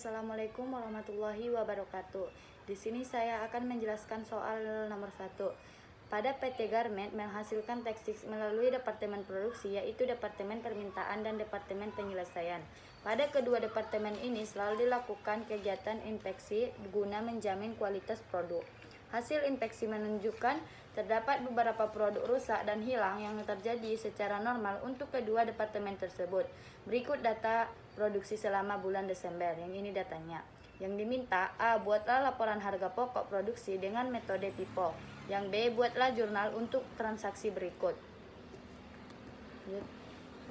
Assalamualaikum warahmatullahi wabarakatuh. Di sini saya akan menjelaskan soal nomor 1. Pada PT Garment menghasilkan tekstil melalui departemen produksi, yaitu departemen permintaan dan departemen penyelesaian. Pada kedua departemen ini selalu dilakukan kegiatan inspeksi guna menjamin kualitas produk. Hasil inspeksi menunjukkan terdapat beberapa produk rusak dan hilang yang terjadi secara normal untuk kedua departemen tersebut. Berikut data produksi selama bulan Desember. Yang ini datanya. Yang diminta, A. Buatlah laporan harga pokok produksi dengan metode PIPO. Yang B. Buatlah jurnal untuk transaksi berikut.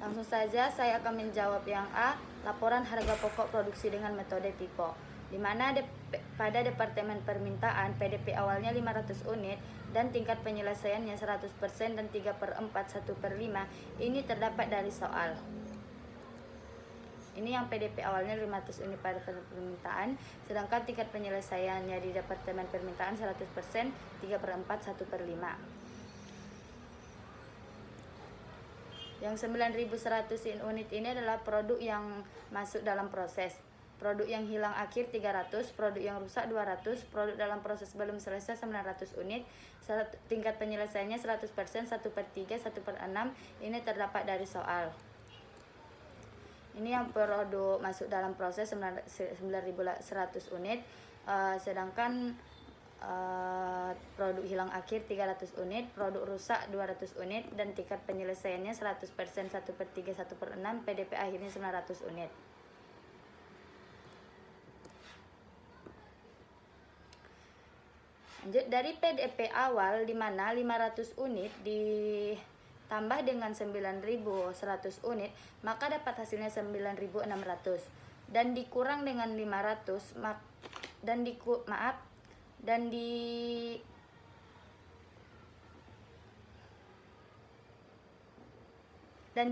Langsung saja saya akan menjawab yang A. Laporan harga pokok produksi dengan metode PIPO, di mana pada departemen permintaan PDP awalnya 500 unit dan tingkat penyelesaiannya 100% dan 3/4 1/5. Ini terdapat dari soal. Ini yang PDP awalnya 500 unit pada permintaan, sedangkan tingkat penyelesaiannya di departemen permintaan 100%, 3/4 1/5. Yang 9.100 unit ini adalah produk yang masuk dalam proses. Produk yang hilang akhir 300, produk yang rusak 200, produk dalam proses belum selesai 900 unit, tingkat penyelesaiannya 100%, 1/3, 1/6. Ini terdapat dari soal. Ini yang produk masuk dalam proses 9.100 unit, sedangkan produk hilang akhir 300 unit, produk rusak 200 unit, dan tingkat penyelesaiannya 100%, 1/3, 1/6, PDP akhirnya 900 unit. Lanjut, dari PDP awal di mana 500 unit ditambah dengan 9.100 unit, maka dapat hasilnya 9.600 dan dikurang dengan 500 dan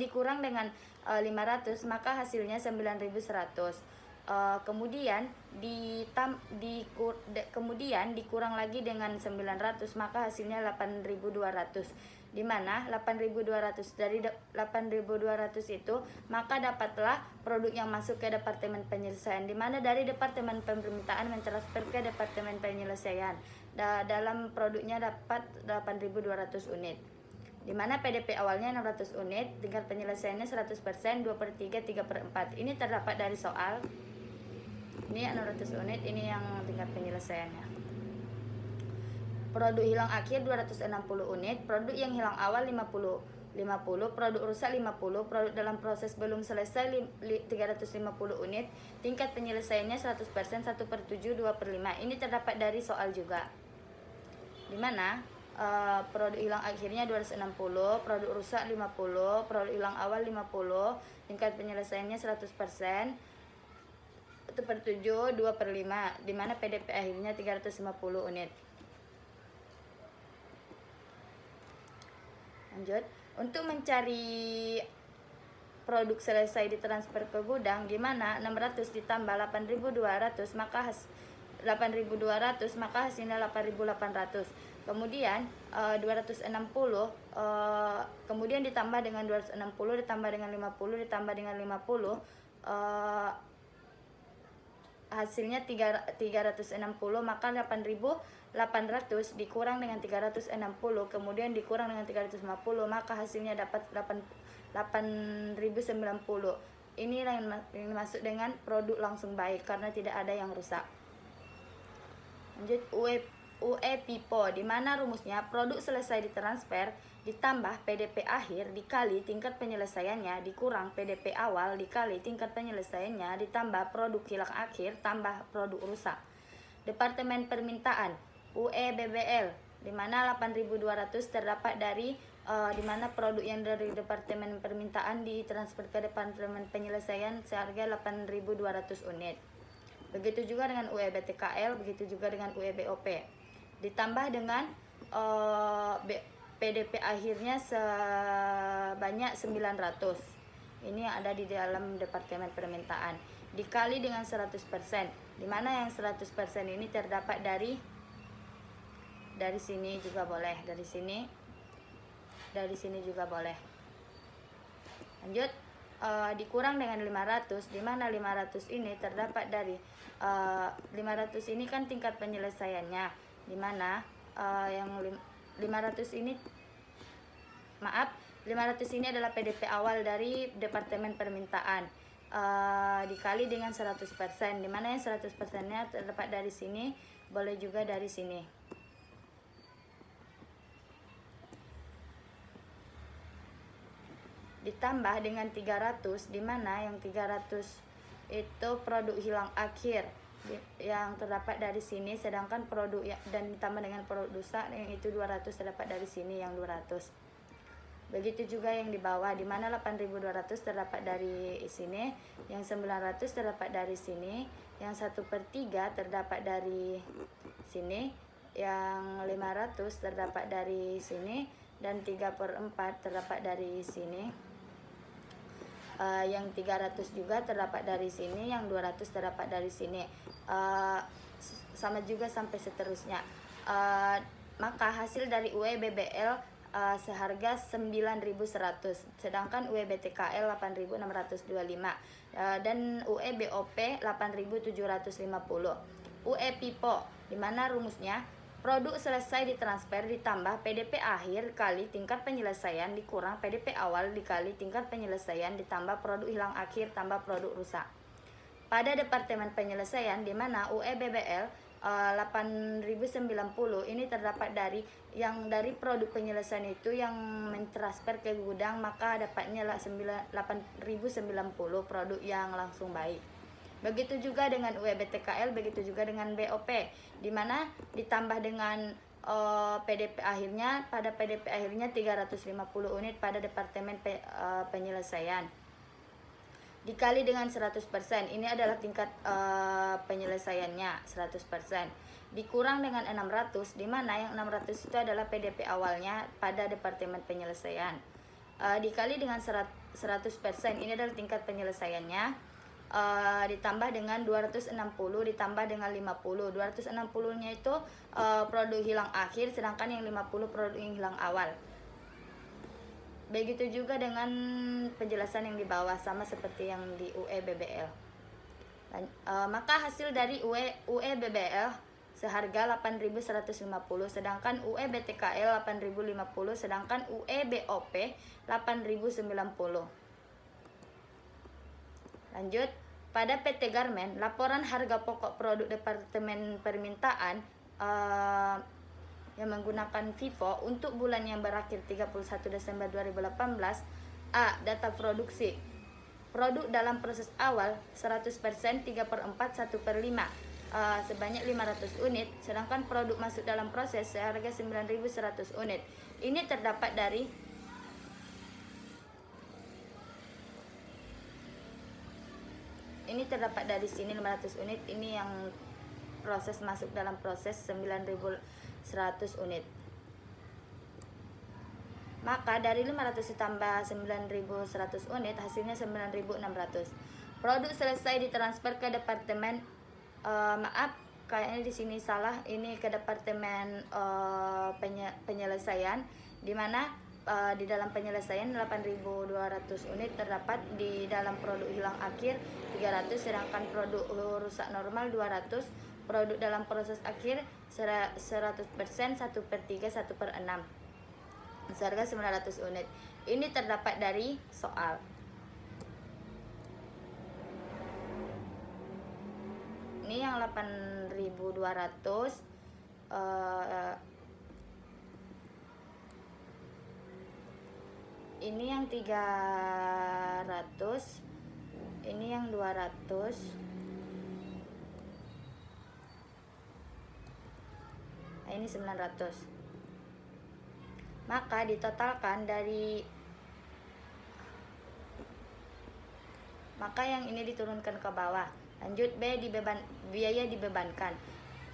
dikurang dengan 500, maka hasilnya 9.100. Kemudian dikurang lagi dengan 900, maka hasilnya 8.200. Di mana 8.200 dari 8.200 itu, maka dapatlah produk yang masuk ke departemen penyelesaian, di mana dari departemen permintaan mentransfer ke departemen penyelesaian. Dalam produknya dapat 8.200 unit. Di mana PDP awalnya 600 unit, tingkat penyelesaiannya 100%, 2/3, 3/4. Ini terdapat dari soal. Ini 600 unit, ini yang tingkat penyelesaiannya. Produk hilang akhir 260 unit, produk yang hilang awal 50, produk rusak 50, produk dalam proses belum selesai 350 unit, tingkat penyelesaiannya 100%, 1/7, 2/5. Ini terdapat dari soal juga. Di mana produk hilang akhirnya 260, produk rusak 50, produk hilang awal 50, tingkat penyelesaiannya 100%, 1/7, 2/5, di mana PDP akhirnya 350 unit. Lanjut, untuk mencari produk selesai ditransfer ke gudang, di mana 600 ditambah 8.200, maka 8.200, maka hasilnya 8.800. Kemudian 260, kemudian ditambah dengan 260, ditambah dengan 50, ditambah dengan 50, hasilnya 360, maka 8.800 dikurang dengan 360, kemudian dikurang dengan 350, maka hasilnya dapat 8.090. Ini yang masuk dengan produk langsung baik karena tidak ada yang rusak. Lanjut, UE PIPO, di mana rumusnya produk selesai ditransfer ditambah PDP akhir dikali tingkat penyelesaiannya dikurang PDP awal dikali tingkat penyelesaiannya ditambah produk hilang akhir tambah produk rusak. Departemen permintaan UE BBL, di mana 8.200 terdapat dari di mana produk yang dari departemen permintaan ditransfer ke departemen penyelesaian seharga 8.200 unit. Begitu juga dengan UE BTKL, begitu juga dengan UE BOP. Ditambah dengan PDP akhirnya sebanyak 900. Ini yang ada di dalam departemen permintaan. Dikali dengan 100%, di mana yang 100% ini terdapat dari sini juga boleh, dari sini juga boleh. Lanjut, dikurang dengan 500, di mana 500 ini terdapat dari 500 ini kan tingkat penyelesaiannya, di mana yang 500 ini 500 ini adalah PDP awal dari Departemen Permintaan, dikali dengan 100%, di mana yang 100%-nya terdapat dari sini, boleh juga dari sini. Ditambah dengan 300, di mana yang 300 itu produk hilang akhir yang terdapat dari sini, sedangkan produk dan ditambah dengan produk rusak yang itu 200 terdapat dari sini yang 200. Begitu juga yang di bawah, di mana 8.200 terdapat dari sini, yang 900 terdapat dari sini, yang 1/3 terdapat dari sini, yang 500 terdapat dari sini, dan 3/4 terdapat dari sini. Yang 300 juga terdapat dari sini, yang 200 terdapat dari sini, sama juga sampai seterusnya. Maka hasil dari UE BBL seharga 9.100, sedangkan UE BTKL 8.625, dan UE BOP 8.750. UE PIPO, di mana rumusnya produk selesai ditransfer ditambah PDP akhir kali tingkat penyelesaian dikurang PDP awal dikali tingkat penyelesaian ditambah produk hilang akhir tambah produk rusak. Pada Departemen Penyelesaian, di mana UE BBL 8.090 ini terdapat dari produk penyelesaian itu yang mentransfer ke gudang, maka dapatnya 8.090 produk yang langsung baik. Begitu juga dengan UE BTKL, begitu juga dengan BOP, di mana ditambah dengan PDP akhirnya, pada PDP akhirnya 350 unit pada Departemen Penyelesaian dikali dengan 100%, ini adalah tingkat penyelesaiannya 100%, dikurang dengan 600, di mana yang 600 itu adalah PDP awalnya pada Departemen Penyelesaian, dikali dengan 100%, ini adalah tingkat penyelesaiannya, ditambah dengan 260 ditambah dengan 50. 260 nya itu produk hilang akhir, sedangkan yang 50 produk yang hilang awal. Begitu juga dengan penjelasan yang di bawah, sama seperti yang di UE BBL. Maka hasil dari UE BBL seharga 8.150, sedangkan UE BTKL 8.050, sedangkan UE BOP 8.090. Lanjut, pada PT Garmen, laporan harga pokok produk Departemen Permintaan yang menggunakan FIFO untuk bulan yang berakhir 31 Desember 2018. A. Data produksi produk dalam proses awal 100%, 3/4, 1/5, sebanyak 500 unit, sedangkan produk masuk dalam proses seharga 9.100 unit. Ini terdapat dari sini 500 unit, ini yang proses masuk dalam proses 9.100 unit. Maka dari 500 ditambah 9.100 unit hasilnya 9.600. Produk selesai ditransfer ke Departemen kayaknya di sini salah, ini ke Departemen Penyelesaian, di mana di dalam penyelesaian 8.200 unit terdapat di dalam produk hilang akhir 300, sedangkan produk rusak normal 200, produk dalam proses akhir 100%, 1/3, 1/6, seharga 900 unit. Ini terdapat dari soal. Ini yang 8.200, ini yang 300, ini yang 200, nah ini 900. Maka ditotalkan dari, maka yang ini diturunkan ke bawah. Lanjut, B, biaya dibebankan.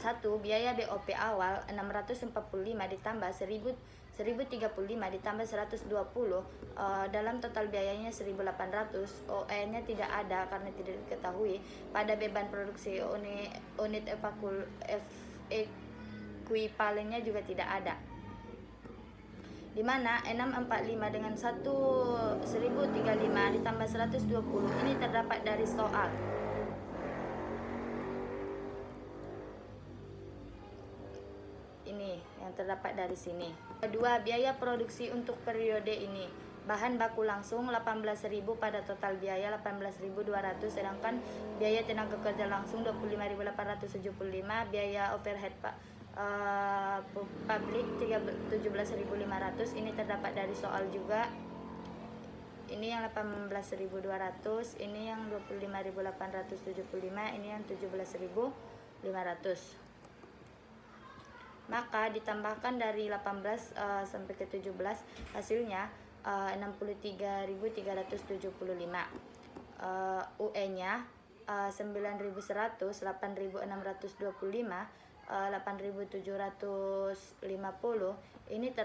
1. Biaya BOP awal 645 ditambah 1035 ditambah 120, dalam total biayanya 1.800. OE-nya tidak ada karena tidak diketahui. Pada beban produksi unit ekuivalennya juga tidak ada. di mana 645 dengan 1035 ditambah 120 ini terdapat dari soal. Ini yang terdapat dari sini. Kedua, biaya produksi untuk periode ini. Bahan baku langsung 18.000 pada total biaya 18.200, sedangkan biaya tenaga kerja langsung 25.875, biaya overhead publik 17.500. Ini terdapat dari soal juga. Ini yang 18.200, ini yang 25.875, ini yang 17.500. Maka ditambahkan dari 18 sampai ke 17 hasilnya 63.375. UE-nya 9.100, 8.625, 8.750. Ini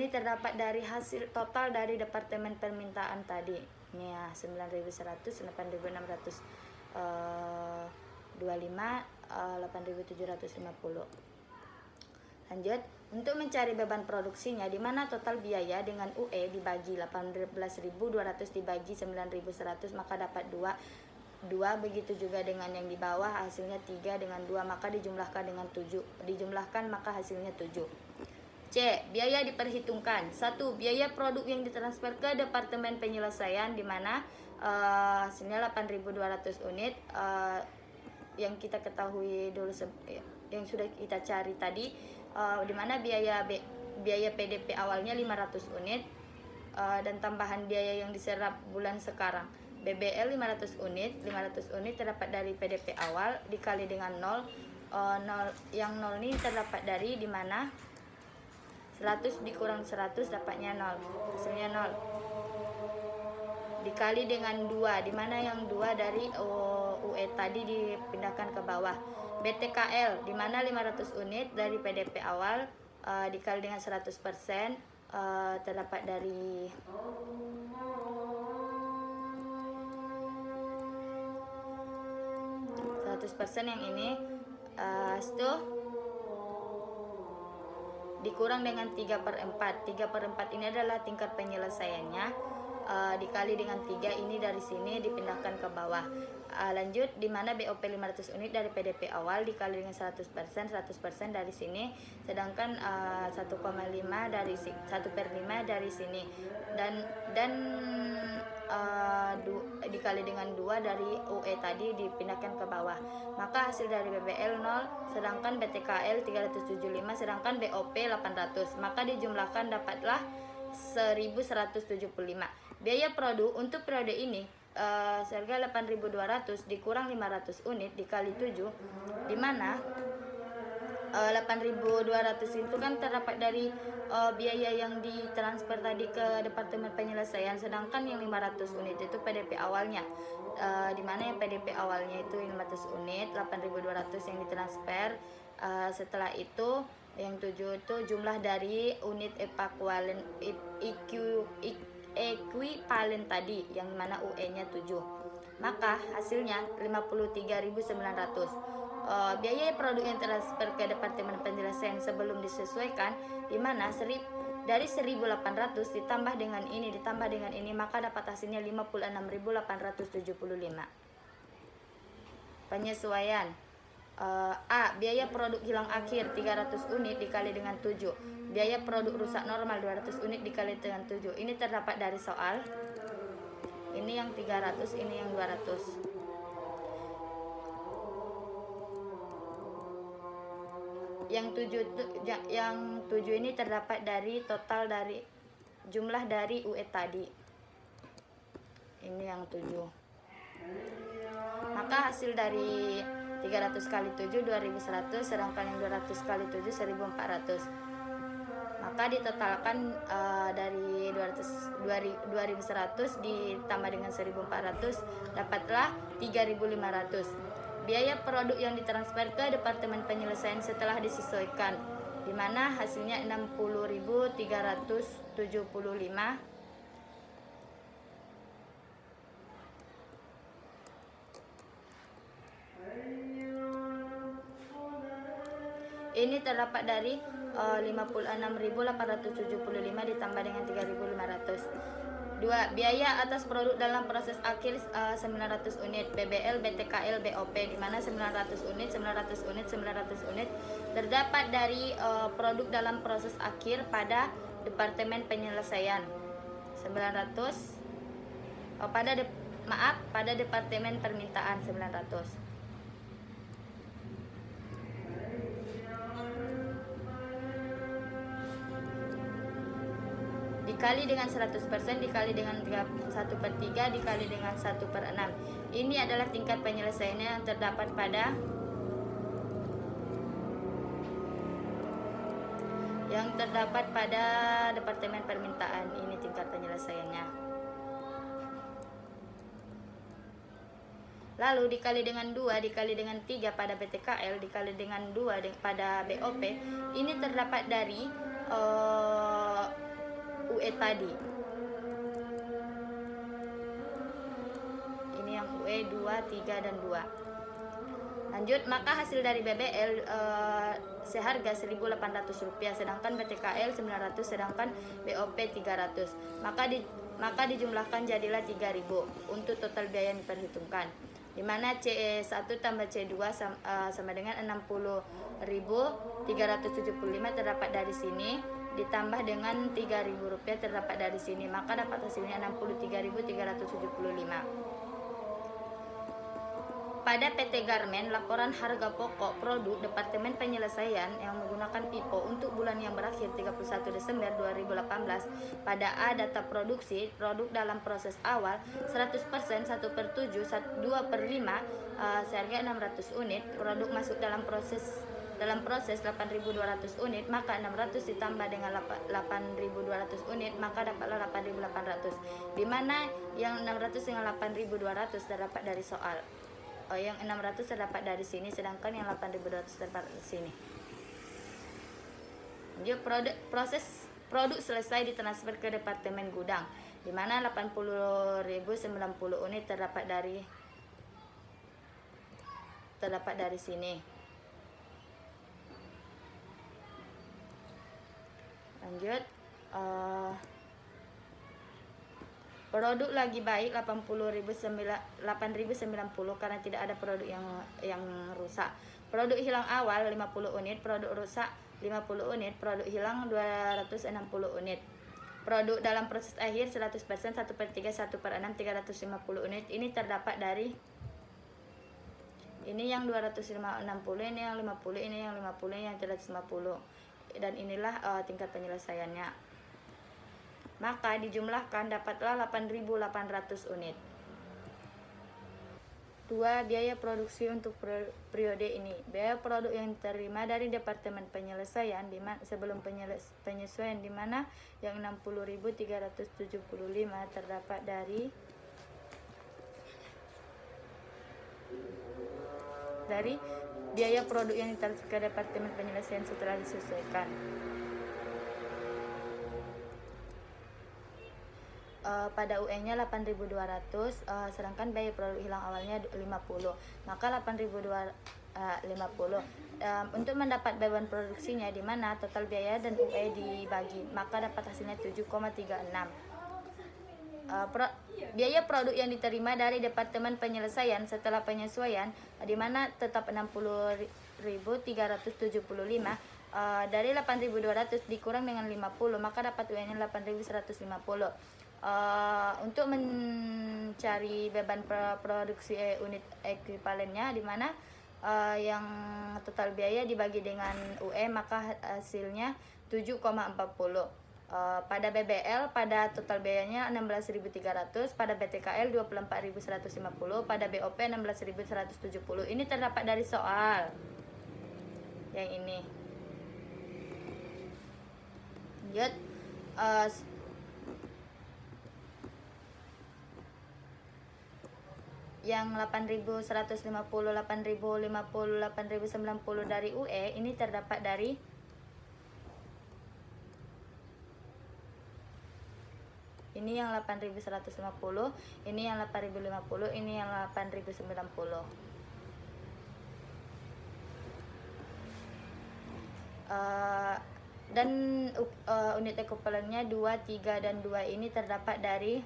terdapat dari hasil total dari departemen permintaan tadi. Ini ya 9.100, 8.625, 8.750. Lanjut, untuk mencari beban produksinya, di mana total biaya dengan UE dibagi 18.200 dibagi 9.100, maka dapat 2. Begitu juga dengan yang di bawah, hasilnya 3 dengan 2, maka dijumlahkan dengan 7. Dijumlahkan maka hasilnya 7. C. Biaya diperhitungkan. 1. Biaya produk yang ditransfer ke Departemen Penyelesaian, di mana hasilnya 8.200 unit. Yang kita ketahui dulu, yang sudah kita cari tadi, di mana biaya PDP awalnya 500 unit, dan tambahan biaya yang diserap bulan sekarang. BBL 500 unit terdapat dari PDP awal dikali dengan 0. Yang 0 ini terdapat dari di mana 100 dikurang 100 dapatnya 0, hasilnya 0. Dikali dengan 2, di mana yang 2 dari UE tadi dipindahkan ke bawah. BTKL, di mana 500 unit dari PDP awal dikali dengan 100%, terdapat dari 100% yang ini. Setelah dikurang dengan 3/4. 3/4 ini adalah tingkat penyelesaiannya, dikali dengan 3, ini dari sini dipindahkan ke bawah. Lanjut, di mana BOP 500 unit dari PDP awal dikali dengan 100% dari sini, sedangkan 1,5 dari 1/5 dari sini, dan dikali dengan 2 dari UE tadi dipindahkan ke bawah. Maka hasil dari BBL 0, sedangkan BTKL 375, sedangkan BOP 800. Maka dijumlahkan dapatlah 1.175. Biaya produk untuk periode ini seharga 8.200 dikurang 500 unit dikali 7, di mana 8.200 itu kan terdapat dari biaya yang ditransfer tadi ke Departemen Penyelesaian, sedangkan yang 500 unit itu PDP awalnya, di mana yang PDP awalnya itu 500 unit, 8.200 yang ditransfer. Setelah itu yang 7 itu jumlah dari unit ekuivalen tadi, yang mana UE-nya 7. Maka hasilnya 53.900. Biaya produk yang transfer ke Departemen Penyelesaian sebelum disesuaikan, di mana dari 1.800 ditambah dengan ini, maka dapat hasilnya 56.875. Penyesuaian. A. Biaya produk hilang akhir 300 unit dikali dengan 7. Biaya produk rusak normal 200 unit dikali dengan 7. Ini terdapat dari soal. Ini yang 300, ini yang 200. Yang 7 ini terdapat dari total dari jumlah dari UE tadi. Ini yang 7. Maka hasil dari 300 kali 7 2.100, sedangkan yang 200 kali 7 1.400. Maka ditotalkan dari 2.100 ditambah dengan 1.400 dapatlah 3.500. Biaya produk yang ditransfer ke Departemen Penyelesaian setelah disesuaikan, di mana hasilnya 60.375. ini terdapat dari 56.875 ditambah dengan 3.500. 2. Biaya atas produk dalam proses akhir 900 unit BBL, BTKL, BOP, di mana 900 unit terdapat dari produk dalam proses akhir pada Departemen Penyelesaian. 900 pada Departemen Permintaan 900. Dikali dengan 100% dikali dengan 1/3 dikali dengan 1/6. Ini adalah tingkat penyelesaiannya yang terdapat pada Departemen Permintaan. Ini tingkat penyelesaiannya. Lalu dikali dengan 2 dikali dengan 3 pada BTKL dikali dengan 2 pada BOP. Ini terdapat dari UE tadi. Ini yang UE 2, 3, dan 2. Lanjut, maka hasil dari BBL seharga Rp1.800, sedangkan BTKL 900, sedangkan BOP 300. Maka dijumlahkan jadilah 3.000 untuk total biaya yang diperhitungkan. Di mana C1 tambah C2 sama dengan 60.375 terdapat dari sini, ditambah dengan Rp3.000 terdapat dari sini, maka dapat hasilnya 63.375. Pada PT Garmen, laporan harga pokok produk Departemen Penyelesaian yang menggunakan PIPO untuk bulan yang berakhir 31 Desember 2018. Pada A, data produksi produk dalam proses awal 100%, 1/7, 2/5, seharga 600 unit. Produk masuk dalam proses 8.200 unit, maka 600 ditambah dengan 8.200 unit, maka dapatlah 8.800. Di mana yang 600 dengan 8.200 terdapat dari soal. Yang 600 terdapat dari sini, sedangkan yang 8.200 terdapat dari sini. Lanjut, proses produk selesai ditransfer ke Departemen Gudang, di mana 80.090 unit terdapat dari sini. Lanjut, produk lagi baik 8.090 karena tidak ada produk yang rusak. Produk hilang awal 50 unit, produk rusak 50 unit, produk hilang 260 unit. Produk dalam proses akhir 100%, 1/3, 1/6, 350 unit. Ini terdapat dari ini yang 260, ini yang 50, ini yang 50, ini yang 350. Dan inilah tingkat penyelesaiannya. Maka dijumlahkan dapatlah 8.800 unit. 2. Biaya produksi untuk periode ini. Biaya produk yang diterima dari Departemen Penyelesaian sebelum penyesuaian, di mana yang 60.375 terdapat dari biaya produk yang ditransfer ke Departemen Penyelesaian setelah disesuaikan. Pada UE-nya 8.200, sedangkan biaya produk hilang awalnya 50, maka 8.250. Untuk mendapat beban produksinya, di mana total biaya dan UE dibagi, maka dapat hasilnya 7,36. Biaya produk yang diterima dari Departemen Penyelesaian setelah penyesuaian, di mana tetap 60.375, dari 8.200 dikurang dengan 50, maka dapat UE-nya 8.150. Untuk mencari beban produksi unit ekuivalennya, di mana yang total biaya dibagi dengan UE, maka hasilnya 7,40. Pada BBL, pada total biayanya 16.300, pada BTKL 24.150, pada BOP 16.170. Ini terdapat dari soal yang ini. Lanjut, yang 8.150, 8.050, 8.090 dari UE, ini terdapat dari ini yang 8.150, ini yang 8.050, ini yang 8.090. dan unit ekuivalennya 2, 3, dan 2 ini terdapat dari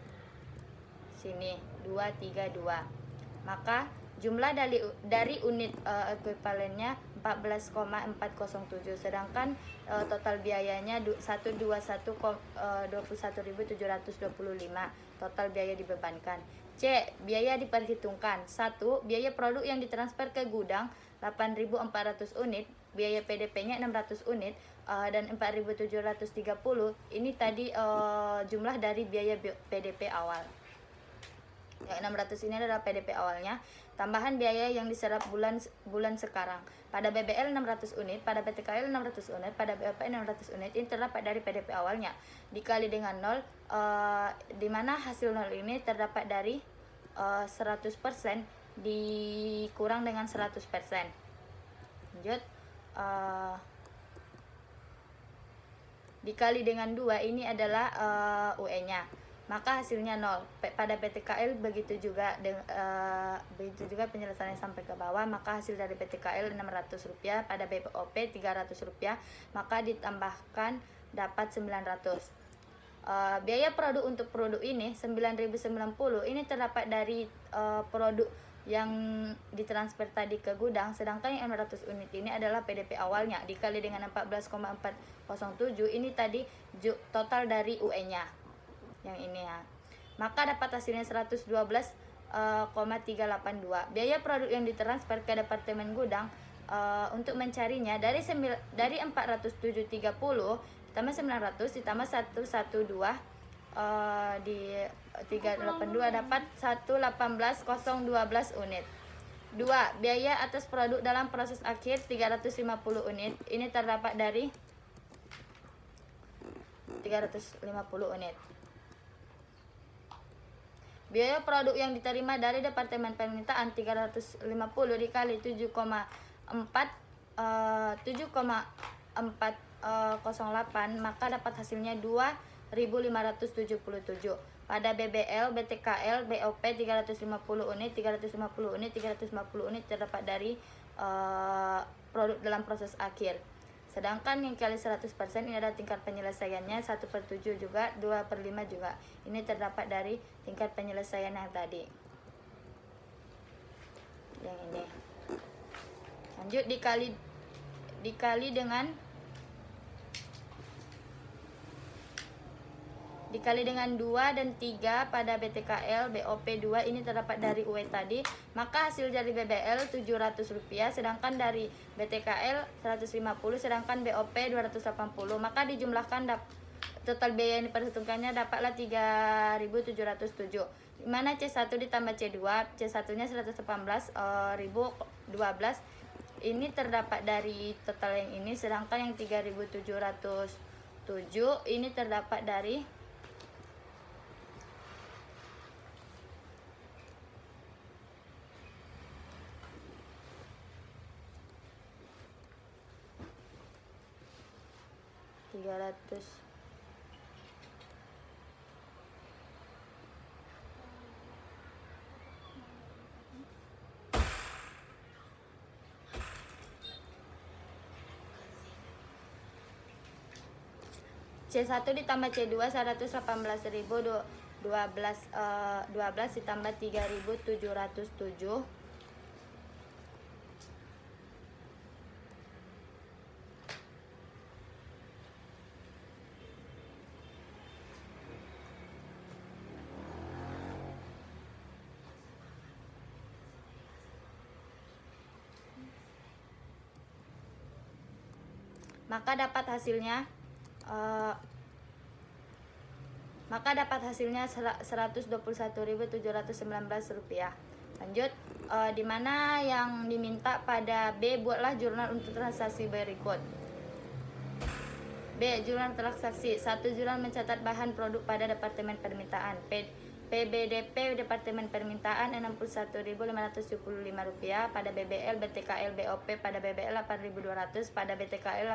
sini 2, 3, 2. Maka jumlah dari unit ekuivalennya 14,407, sedangkan total biayanya 121,21.725 total biaya dibebankan. C. Biaya diperhitungkan. 1. Biaya produk yang ditransfer ke gudang 8.400 unit, biaya PDP-nya 600 unit, dan 4.730. Ini tadi jumlah dari biaya PDP awal. Yang 600 ini adalah PDP awalnya. Tambahan biaya yang diserap bulan sekarang. Pada BBL 600 unit, pada PTKL 600 unit, pada BOP 600 unit. Ini terdapat dari PDP awalnya. Dikali dengan 0, di mana hasil 0 ini terdapat dari 100% dikurang dengan 100%. Lanjut. Dikali dengan 2, ini adalah UE-nya. Maka hasilnya 0. Pada PTKL begitu juga penyelesaiannya sampai ke bawah. Maka hasil dari PTKL Rp600, pada BOP Rp300, maka ditambahkan dapat 900. Biaya produk untuk produk ini 9.090. Ini terdapat dari produk yang ditransfer tadi ke gudang, sedangkan yang 600 unit ini adalah PDP awalnya. Dikali dengan 14,407, ini tadi total dari UE-nya yang ini ya. Maka dapat hasilnya 112,382. Biaya produk yang ditransfer ke departemen gudang, untuk mencarinya dari 407.30 ditambah 900 ditambah 112 di 382 dapat 118.012 unit. 2. Biaya atas produk dalam proses akhir 350 unit. Ini terdapat dari 350 unit. Biaya produk yang diterima dari departemen permintaan 350 dikali 7,408, maka dapat hasilnya 2.577. Pada BBL, BTKL, BOP 350 unit, 350 unit, 350 unit terdapat dari produk dalam proses akhir. Sedangkan yang kali 100% ini adalah tingkat penyelesaiannya 1/7 juga, 2/5 juga. Ini terdapat dari tingkat penyelesaian yang tadi. Yang ini. Lanjut dikali dengan 2 dan 3 pada BTKL, BOP 2 ini terdapat dari UE tadi, maka hasil dari BBL Rp700, sedangkan dari BTKL 150, sedangkan BOP 280, maka dijumlahkan total biaya yang diperhitungkannya dapatlah 3.707. Dimana C1 ditambah C2, C1-nya 118.012, ini terdapat dari total yang ini, sedangkan yang 3.707 ini terdapat dari C1 ditambah C2 118.012 ditambah 3.707. Maka dapat hasilnya 121.719 rupiah. Lanjut, dimana yang diminta pada B, buatlah jurnal untuk transaksi berikut. B. Jurnal transaksi. 1. Jurnal mencatat bahan produk pada departemen permintaan. PBDP Departemen Permintaan Rp61.575, pada BBL, BTKL, BOP, pada BBL 8.200, pada BTKL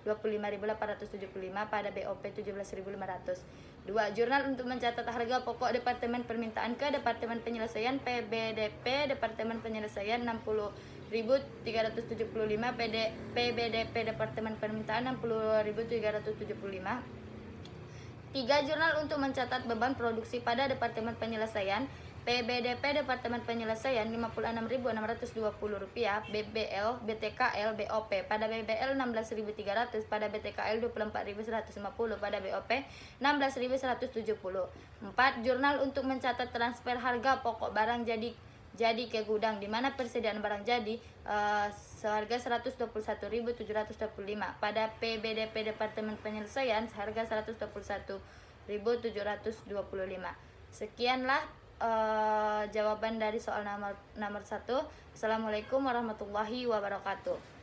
25.875, pada BOP 17.500. 2. Jurnal untuk mencatat harga pokok Departemen Permintaan ke Departemen Penyelesaian. PBDP Departemen Penyelesaian 60.375, PBDP Departemen Permintaan 60.375. 3. Jurnal untuk mencatat beban produksi pada Departemen Penyelesaian, PBDP Departemen Penyelesaian Rp56.620, BBL, BTKL, BOP. Pada BBL 16.300, pada BTKL 24.150, pada BOP 16.170. 4. Jurnal untuk mencatat transfer harga pokok barang jadi ke gudang, di mana persediaan barang jadi seharga 121.725. Pada PBDP Departemen Penyelesaian seharga 121.725. Sekianlah jawaban dari soal nomor 1. Assalamualaikum warahmatullahi wabarakatuh.